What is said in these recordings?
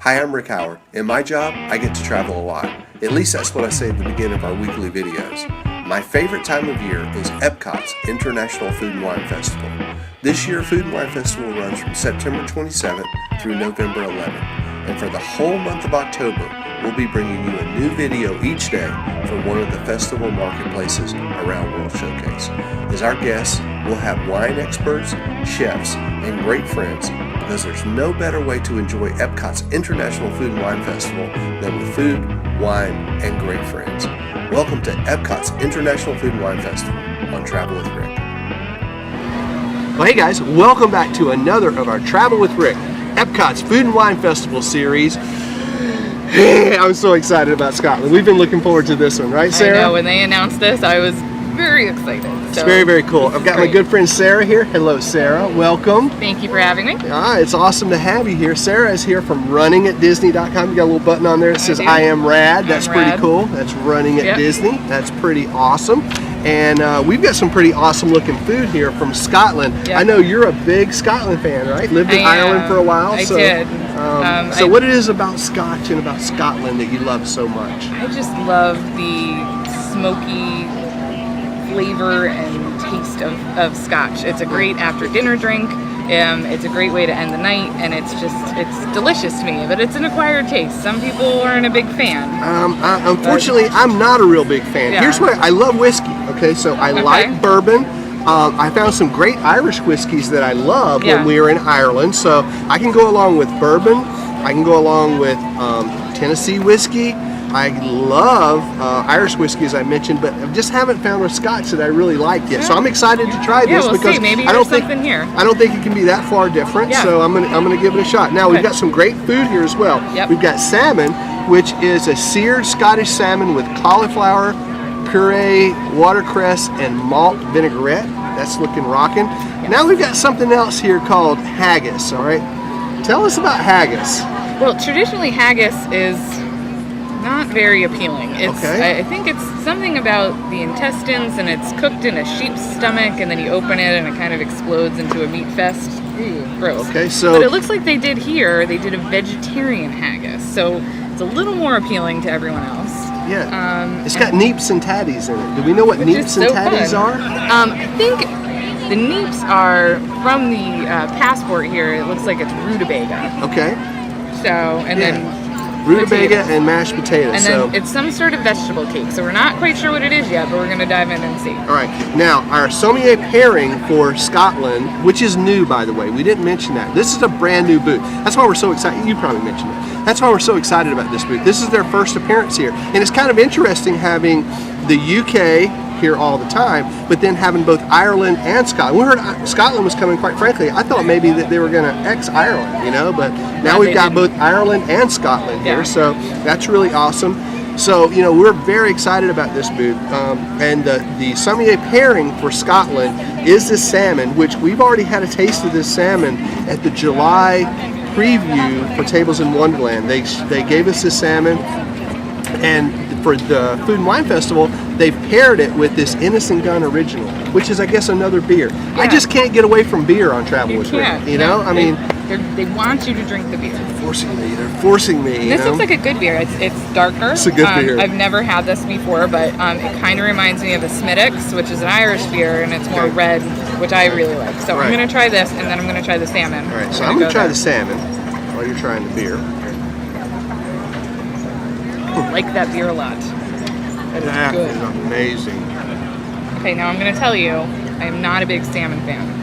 Hi, I'm Rick Howard. In my job, I get to travel a lot. At least that's what I say at the beginning of our weekly videos. My favorite time of year is Epcot's International Food and Wine Festival. This year, Food and Wine Festival runs from September 27th through November 11th. And for the whole month of October, we'll be bringing you a new video each day from one of the festival marketplaces around World Showcase. As our guests, we'll have wine experts, chefs, and great friends, because there's no better way to enjoy Epcot's International Food and Wine Festival than with food, wine, and great friends. Welcome to Epcot's International Food and Wine Festival on Travel with Rick. Well, hey guys, welcome back to another of our Travel with Rick, Epcot's Food and Wine Festival series. I'm so excited about Scotland. We've been looking forward to this one, right, Sarah? I know, when they announced this, I was very excited. It's very, very cool. I've got my good friend Sarah here. Hello, Sarah. Welcome. Thank you for having me. It's awesome to have you here. Sarah is here from runningatdisney.com. You got a little button on there that says I am rad. That's pretty cool. That's Running at Disney. That's pretty awesome. And we've got some pretty awesome looking food here from Scotland. Yep. I know you're a big Scotland fan, right? Lived in Ireland for a while. I did. So what it is about Scotch and about Scotland that you love so much? I just love the smoky flavor and taste of Scotch. It's a great after dinner drink. It's a great way to end the night, and it's delicious to me, but it's an acquired taste. Some people aren't a big fan. Unfortunately, I'm not a real big fan. Yeah. Here's what I love: whiskey. Okay, so I like bourbon. I found some great Irish whiskeys that I love when we were in Ireland. So I can go along with bourbon. I can go along with Tennessee whiskey. I love Irish whiskey, as I mentioned, but I just haven't found a Scotch that I really like yet. So I'm excited to try this because Maybe I don't think here. I don't think it can be that far different. Yeah. So I'm gonna give it a shot. Now we've got some great food here as well. Yep. We've got salmon, which is a seared Scottish salmon with cauliflower, puree, watercress, and malt vinaigrette. That's looking rocking. Yes. Now we've got something else here called haggis. All right, tell us about haggis. Well, traditionally haggis is not very appealing. I think it's something about the intestines, and it's cooked in a sheep's stomach, and then you open it and it kind of explodes into a meat fest. Ooh, gross. Okay, so but it looks like they did a vegetarian haggis, so it's a little more appealing to everyone else. Yeah. It's got neeps and tatties in it. Do we know what neeps and tatties are? I think the neeps are from the passport here. It looks like it's rutabaga. Okay. So, and then rutabaga and mashed potatoes. And then it's some sort of vegetable cake. So we're not quite sure what it is yet, but we're going to dive in and see. All right. Now, our sommelier pairing for Scotland, which is new, by the way. We didn't mention that. This is a brand new booth. That's why we're so excited. You probably mentioned it. That's why we're so excited about this booth. This is their first appearance here. And it's kind of interesting having the UK here all the time, but then having both Ireland and Scotland. We heard Scotland was coming, quite frankly. I thought maybe that they were going to ex-Ireland, but now we've got both Ireland and Scotland here, so that's really awesome. So, we're very excited about this booth. And the sommelier pairing for Scotland is this salmon, which we've already had a taste of this salmon at the July preview for Tables in Wonderland. They gave us this salmon, and for the Food and Wine Festival, they've paired it with this Innocent Gun Original, which is, I guess, another beer. Yeah. I just can't get away from beer on Travel with Rick. They want you to drink the beer. They're forcing me. This looks like a good beer. It's darker. It's a good beer. I've never had this before, but it kind of reminds me of a Smithwick's, which is an Irish beer, and it's more red, which I really like. So I'm going to try this, and then I'm going to try the salmon. All right, so I'm going to try the salmon while you're trying the beer. I like that beer a lot. That is amazing. Okay, now I'm going to tell you, I am not a big salmon fan.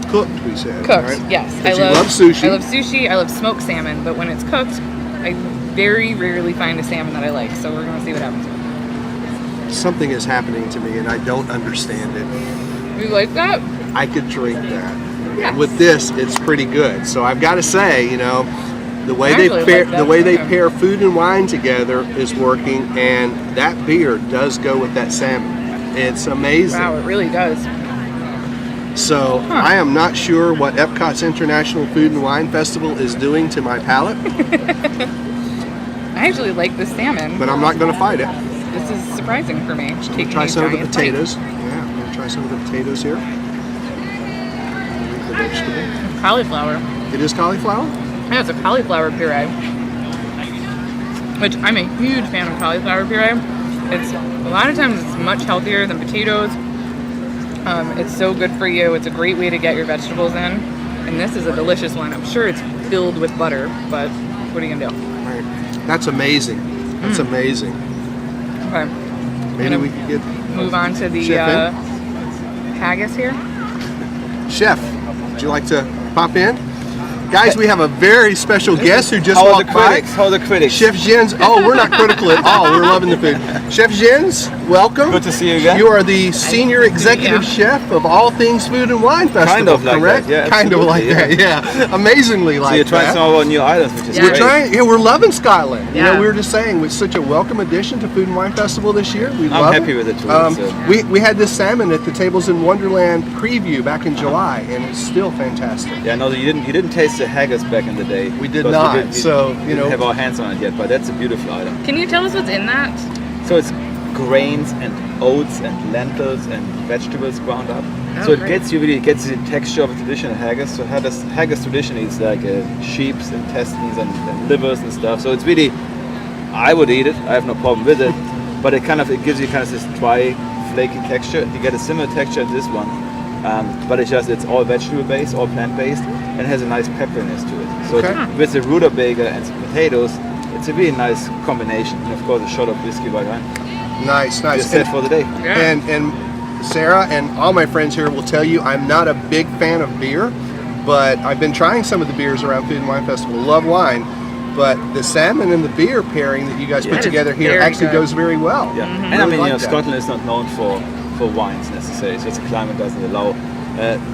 Cooked, we said. Cooked, right? yes. I love sushi. I love sushi. I love smoked salmon, but when it's cooked, I very rarely find a salmon that I like. So we're going to see what happens. Something is happening to me, and I don't understand it. You like that? I could drink that. Yes. And with this, it's pretty good. So I've got to say, the way they pair food and wine together is working, and that beer does go with that salmon. It's amazing. Wow, it really does. So I am not sure what Epcot's International Food and Wine Festival is doing to my palate. I actually like the salmon. But I'm not going to fight it. This is surprising for me. Try some of the potatoes. Yeah, I'm going to try some of the potatoes here. The vegetable. Cauliflower. It is cauliflower? Yeah, it's a cauliflower puree, which I'm a huge fan of cauliflower puree. It's a lot of times it's much healthier than potatoes. It's so good for you. It's a great way to get your vegetables in. And this is a delicious one. I'm sure it's filled with butter, but what are you gonna do? Right. That's amazing. That's amazing. Okay. Maybe we could get Move on to the Chef haggis here. Chef, would you like to pop in? Guys, we have a very special guest who just How are walked the by. critics? How are the critics? Chef Jens. Oh, we're not critical at all. We're loving the food. Chef Jens, welcome. Good to see you again. You are the senior executive chef of All Things Food and Wine Festival, Kind of like correct? that, yeah, kind of like absolutely, that, yeah. Amazingly like So you're trying that. some of our new items, which is Yeah. We're great. trying. Yeah, we're loving Scotland. You Yeah. know, we were just saying, it's such a welcome addition to Food and Wine Festival this year. We I'm love happy it. with it too, so. We had this salmon at the Tables in Wonderland preview back in July, and it's still fantastic. Yeah, no, you didn't taste the haggis back in the day. We did because not, We so, you know. didn't have our hands on it yet, but that's a beautiful item. Can you tell us what's in that? So it's grains and oats and lentils and vegetables ground up. Oh, So it great. gets the texture of a traditional haggis. So haggis traditionally is like sheep's intestines and livers and stuff. So it's really, I would eat it. I have no problem with it. But it gives you kind of this dry, flaky texture. You get a similar texture to this one. But it's all vegetable based, all plant based, and has a nice pepperiness to it. So Okay. with the rutabaga and some potatoes, it's a really nice combination. And of course, a shot of whiskey right on. Nice, nice. Just set for the day. Yeah. And Sarah and all my friends here will tell you I'm not a big fan of beer, but I've been trying some of the beers around Food and Wine Festival. Love wine, but the salmon and the beer pairing that you guys Yeah, put it is together here very actually good. goes very well. Yeah, Mm-hmm. and I Really mean, like that. Scotland is not known for wines necessarily, so it's a climate doesn't allow.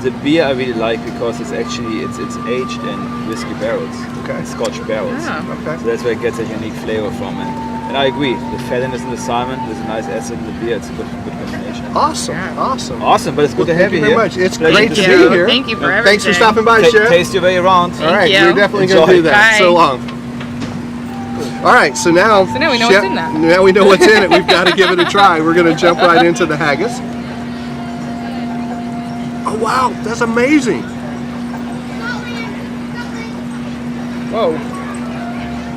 The beer I really like because it's aged in whiskey barrels, Okay. Scotch barrels. Ah. Okay. So that's where it gets a unique flavor from. And I agree, the fattiness in the salmon, there's a nice acid in the beer. It's a good combination. Awesome, Yeah. awesome. Awesome, but it's good to Thank have you you very here. much. It's Pleasure great to see be you. here. Thank you for everything. Thanks for stopping by, Chef. Taste your way around. All right, you. we're definitely going to Enjoy. do that. Bye. So long. All right, so now we know what's in that. Now we know what's in it. We've got to give it a try. We're going to jump right into the haggis. Oh wow, that's amazing. Whoa.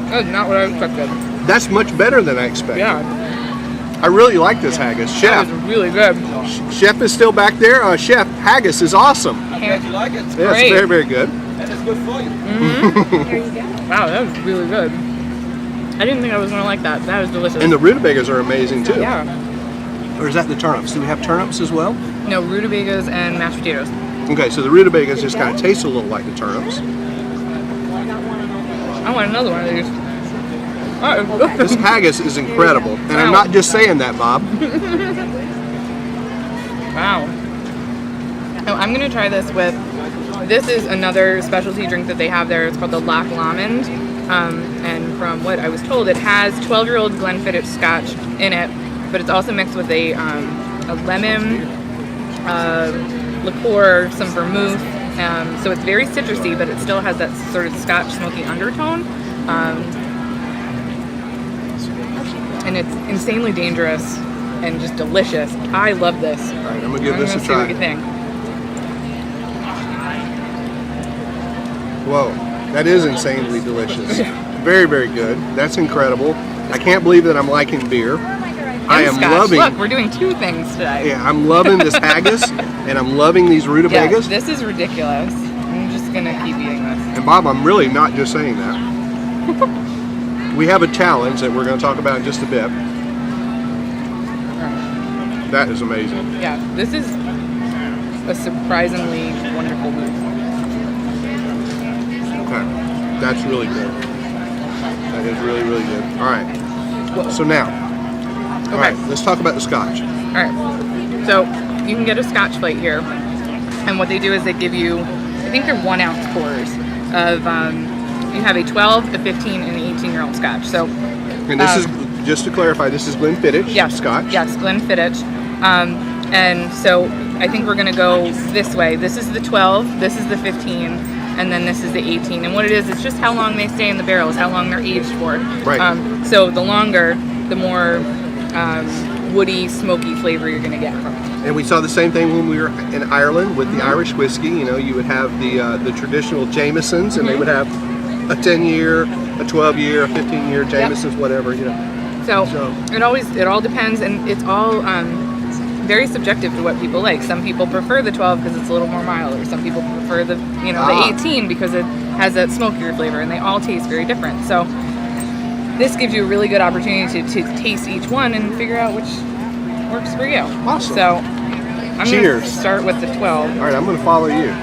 That's not what I expected. That's much better than I expected. Yeah, I really like this haggis. that Chef, was really good. Chef is still back there. Chef, haggis is awesome. I'm glad you like it. Yeah, Great. it's very, very good. And it's good for you. Wow, that was really good. I didn't think I was gonna like that. That was delicious. And the rutabagas are amazing too. yeah. Or is that the turnips? Do we have turnips as well? No, rutabagas and mashed potatoes. Okay, so the rutabagas just kind of taste a little like the turnips. I want another one of these. Oh, This haggis is incredible, and I'm not just saying that, Bob. wow. Oh, I'm gonna try this with. This is another specialty drink that they have there. It's called the Loch Lomond, and from what I was told, it has 12-year-old Glenfiddich Scotch in it, but it's also mixed with a lemon liqueur, some vermouth. So it's very citrusy, but it still has that sort of Scotch smoky undertone. And it's insanely dangerous and just delicious. I love this. All right, I'm gonna give this a see try. what you think. Whoa, that is insanely delicious. Very, very good. That's incredible. I can't believe that I'm liking beer. I am Scotch. loving. Look, we're doing two things today. Yeah, I'm loving this haggis, and I'm loving these Yeah, rutabagas. this is ridiculous. I'm just gonna keep eating this. And Bob, I'm really not just saying that. We have a challenge that we're going to talk about in just a bit. That is amazing. Yeah, this is a surprisingly wonderful move. Okay, that's really good. That is really, really good. All right. So now, all right, let's talk about the scotch. All right, so you can get a Scotch plate here, and what they do is they give you, I think they're 1 ounce pours of. You have a 12, a 15, and an 18-year-old Scotch. So, And this is, just to clarify, this is Glenfiddich yes, scotch. Yes, Glenfiddich. And so I think we're gonna go this way. This is the 12, this is the 15, and then this is the 18. And what it is, it's just how long they stay in the barrels, how long they're aged for. Right. So the longer, the more woody, smoky flavor you're gonna get from it. And we saw the same thing when we were in Ireland with the Irish whiskey. You know, you would have the traditional Jamesons, and they would have a 10-year, a 12-year, a 15-year, Jameson's, whatever, you know. So it all depends, and it's all very subjective to what people like. Some people prefer the 12 because it's a little more mild, or some people prefer the the 18 because it has that smokier flavor, and they all taste very different. So this gives you a really good opportunity to taste each one and figure out which works for you. Awesome. So I'm Cheers. going to start with the 12. All right, I'm going to follow you.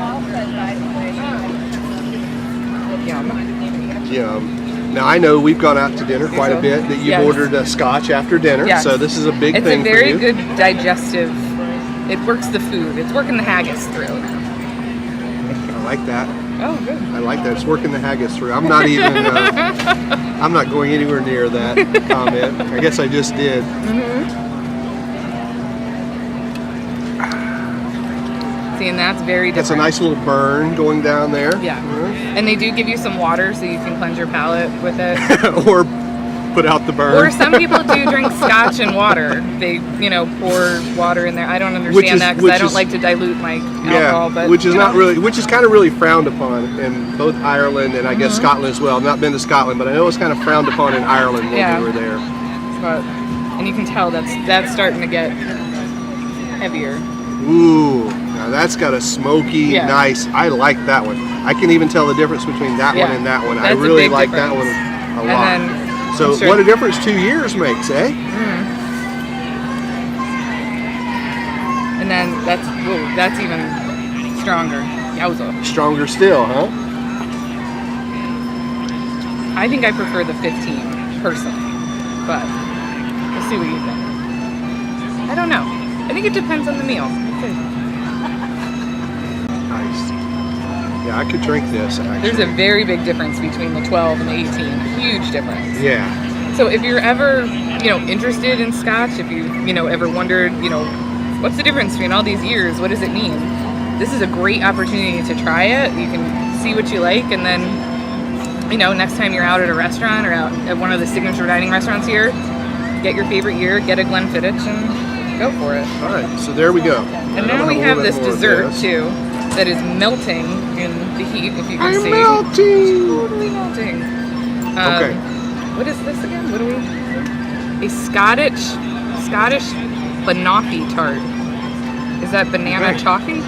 Yum. Yum. Now I know we've gone out to dinner quite a bit. That you've ordered a scotch after dinner, Yes. so this is a big It's thing a very for you. good digestive. It works the food. It's working the haggis through. I like that. Oh, good. I like that. It's working the haggis through. I'm not even. I'm not going anywhere near that comment. I guess I just did. See, and that's very different. That's a nice little burn going down there. Yeah. And they do give you some water so you can cleanse your palate with it. Or put out the burn. Or some people do drink scotch and water. They, pour water in there. I don't understand that because I don't like to dilute my alcohol. But which is which is kind of really frowned upon in both Ireland and I guess Scotland as well. I've not been to Scotland, but I know it's kind of frowned upon in Ireland when we were there. And you can tell that's starting to get heavier. Ooh, now that's got a smoky, nice. I like that one. I can even tell the difference between that one and that one. That's I really like difference. that one a lot. And then, so what a difference 2 years makes, eh? And then that's even stronger. Yowza. Stronger still, huh? I think I prefer the 15 personally, but we'll see what you think. I don't know. I think it depends on the meal. Nice. Yeah, I could drink this actually. There's a very big difference between the 12 and the 18. Huge difference. Yeah. So if you're ever, interested in scotch, if you, ever wondered, what's the difference between all these years? What does it mean? This is a great opportunity to try it. You can see what you like, and then, next time you're out at a restaurant or out at one of the signature dining restaurants here, get your favorite year, get a Glenfiddich, and go for it. All right, so there we go. And now we have this dessert too, that is melting in the heat. If you can see, melting. Totally melting. Okay. What is this again? What do we? A Scottish banoffee tart. Is that banana toffee?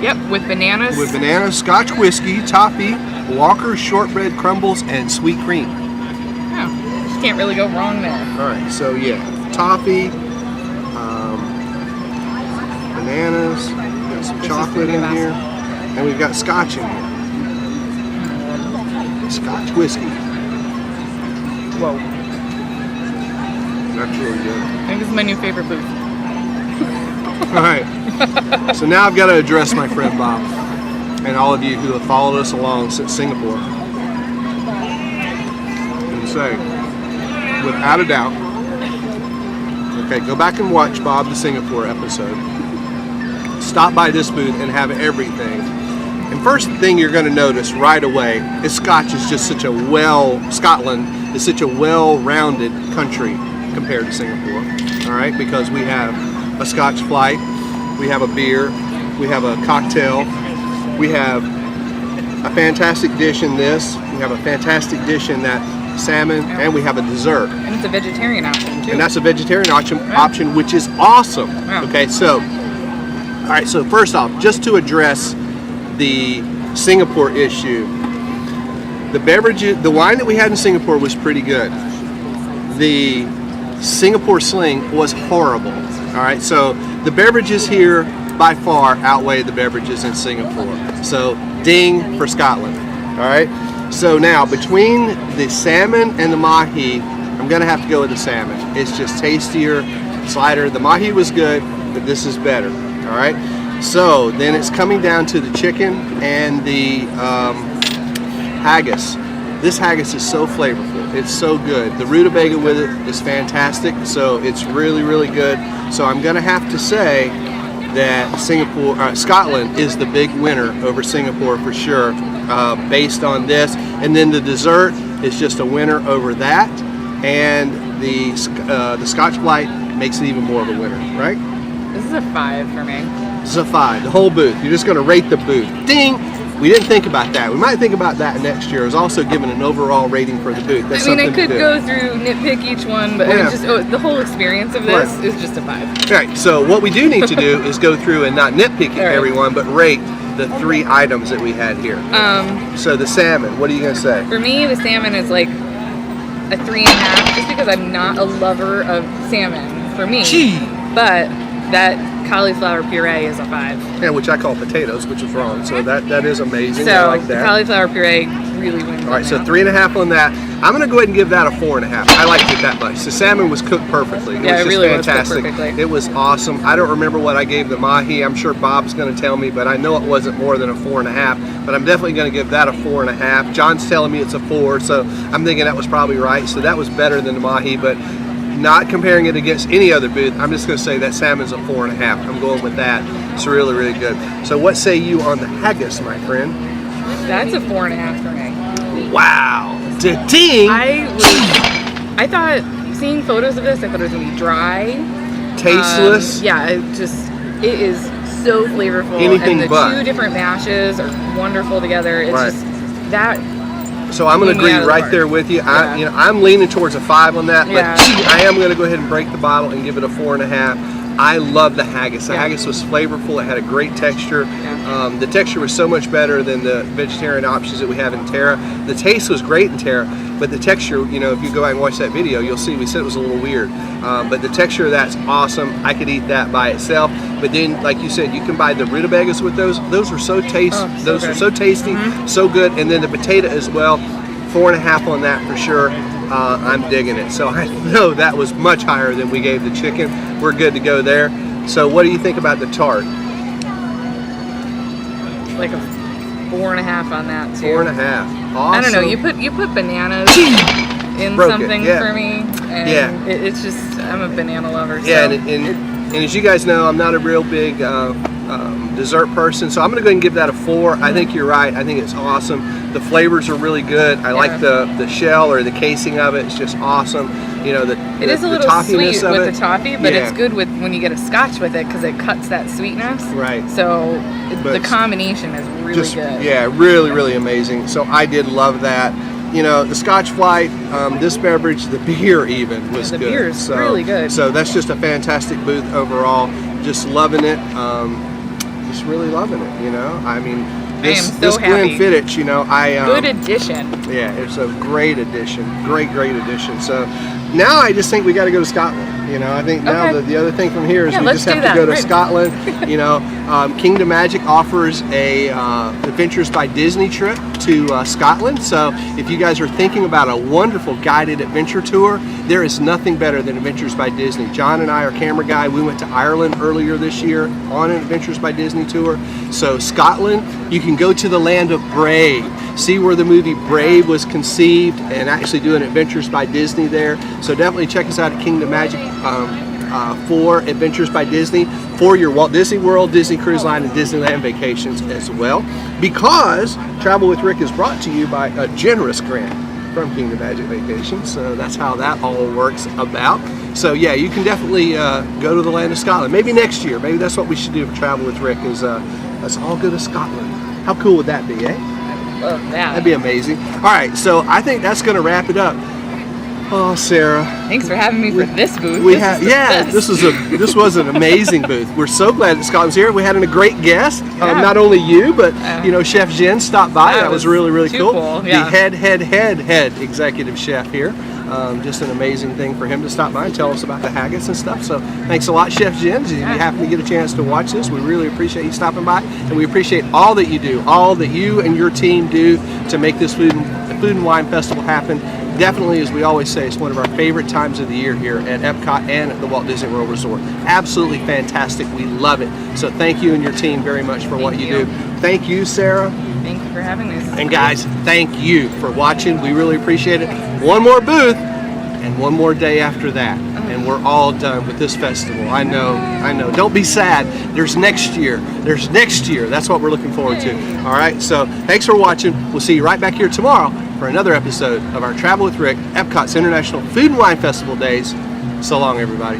Yep, with bananas. With banana, Scotch whiskey, toffee, Walker's shortbread crumbles, and sweet cream. Yeah, just can't really go wrong there. All right, so toffee, bananas, got some chocolate in here, and we've got scotch in here. Scotch whiskey. Whoa. That's really good. I think this is my new favorite booth. All right, so now I've got to address my friend Bob and all of you who have followed us along since Singapore and say, without a doubt, okay, go back and watch Bob the Singapore episode. Stop by this booth and have everything. And first thing you're going to notice right away is Scotland is such a well-rounded country compared to Singapore. All right, because we have a Scotch flight, we have a beer, we have a cocktail, we have a fantastic dish in this, we have a fantastic dish in that salmon, and we have a dessert. And it's a vegetarian option too. And that's a vegetarian option, which is awesome. Yeah. Okay, so, all right, so first off, just to address the Singapore issue, the wine that we had in Singapore was pretty good. The Singapore Sling was horrible. All right, so the beverages here by far outweigh the beverages in Singapore. So ding for Scotland. All right, so now between the salmon and the mahi, I'm gonna have to go with the salmon. It's just tastier, it's lighter. The mahi was good, but this is better. All right, so then it's coming down to the chicken and the haggis. This haggis is so flavorful. It's so good. The rutabaga with it is fantastic. So it's really, really good. So I'm going to have to say that Scotland is the big winner over Singapore for sure, based on this. And then the dessert is just a winner over that. And the Scotch Blight makes it even more of a winner, right? This is a 5 for me. This is a 5. The whole booth. You're just going to rate the booth. Ding! We didn't think about that. We might think about that next year. It was also given an overall rating for the booth. That's I mean, I something to could do. go through nitpick each one, but Yeah. the whole experience of this Right. is just a 5. All right, so what we do need to do is go through and not nitpick All right. everyone, but rate the 3 items that we had here. So the salmon, what are you going to say? For me, the salmon is like a 3.5, just because I'm not a lover of salmon for me. Gee. But that cauliflower puree is a 5. Yeah, which I call potatoes, which is wrong. So that is amazing. So I like the that. cauliflower puree really wins. All right, so now. 3.5 on that. I'm going to go ahead and give that a 4.5. I liked it that much. The salmon was cooked perfectly. It Yeah, was it just really was cooked fantastic. perfectly. It was awesome. I don't remember what I gave the mahi. I'm sure Bob's going to tell me, but I know it wasn't more than a 4.5. But I'm definitely going to give that a 4.5. John's telling me it's a 4, so I'm thinking that was probably right. So that was better than the mahi, but not comparing it against any other booth. I'm just going to say that salmon's a 4.5. I'm going with that. It's really, really good. So what say you on the haggis, my friend? That's a 4.5 for me. Wow. Da-ding! I thought, seeing photos of this, I thought it was gonna be dry, Tasteless. yeah, it is so flavorful, Anything and the but. 2 different mashes are wonderful together. It's Right. just that. So I'm going to Blew me agree out of the right park. there with you. Yeah. I'm leaning towards a 5 on that, but Yeah. I am going to go ahead and break the bottle and give it a 4.5. I love the haggis. The Yeah. haggis was flavorful. It had a great texture. Yeah. The texture was so much better than the vegetarian options that we have in Terra. The taste was great in Terra, but the texture, if you go back and watch that video, you'll see we said it was a little weird. But the texture of that's awesome. I could eat that by itself. But then, like you said, you can buy the rutabagas with those. Those were so tasty. Oh, so those were good. so tasty, so good. And then the potato as well. 4.5 on that for sure. I'm digging it. So I know that was much higher than we gave the chicken. We're good to go there. So what do you think about the tart? Like a 4.5 on that too. 4.5. Awesome. I don't know. You put bananas in Broke it, something yeah. for me, and Yeah. it's just, I'm a banana lover. Yeah, so and as you guys know, I'm not a real big dessert person, so I'm going to go ahead and give that a 4. I think you're right. I think it's awesome. The flavors are really good. I like the shell or the casing of it. It's just awesome. It is a little toffiness sweet of with it. the toffee, but Yeah. it's good when you get a scotch with it because it cuts that sweetness. Right. So But the it's combination is really Just, good. yeah, really, really amazing. So I did love that. The Scotch Flight, this beverage, the beer even was the good. beer is really good. So that's just a fantastic booth overall. Just loving it. Just really loving it. I mean, this am so happy. Glenfiddich, Good addition. yeah, it's a great addition. Great addition. So now I just think we got to go to Scotland. I think now Okay. the other thing from here is Yeah, we let's just have do to that. go to Right. Scotland. Kingdom Magic offers a Adventures by Disney trip to Scotland. So if you guys are thinking about a wonderful guided adventure tour, there is nothing better than Adventures by Disney. John and I are camera guy. We went to Ireland earlier this year on an Adventures by Disney tour. So Scotland, you can go to the land of Brave, see where the movie Brave was conceived, and actually do an Adventures by Disney there. So definitely check us out at Kingdom Magic for Adventures by Disney, for your Walt Disney World, Disney Cruise Line, and Disneyland vacations as well. Because Travel with Rick is brought to you by a generous grant from Kingdom Magic Vacations. So that's how that all works about. So yeah, you can definitely go to the land of Scotland. Maybe next year. Maybe that's what we should do for Travel with Rick is let's all go to Scotland. How cool would that be, eh? Love that. That'd be amazing. All right, so I think that's going to wrap it up. Oh, Sarah. Thanks for having me for this booth. We This have, is the yeah, best. this was an amazing booth. We're so glad that Scott was here. We had a great guest. Yeah. Not only you, but Chef Jen stopped by. That That was was really, really too cool. cool, yeah. The head executive chef here. Just an amazing thing for him to stop by and tell us about the haggis and stuff. So thanks a lot, Chef Jen. If you happen to get a chance to watch this, we really appreciate you stopping by, and we appreciate all that you do, all that you and your team do to make this Food and Wine Festival happen. Definitely, as we always say, it's one of our favorite times of the year here at Epcot and at the Walt Disney World Resort. Absolutely fantastic. We love it. So thank you and your team very much for what you do. Thank you, Sarah. Thank you for having me. This is And great. guys, thank you for watching. We really appreciate it. One more booth and one more day after that, and we're all done with this festival. I know. Don't be sad. There's next year. That's what we're looking forward to. All right, so thanks for watching. We'll see you right back here tomorrow for another episode of our Travel with Rick, Epcot's International Food and Wine Festival Days. So long, everybody.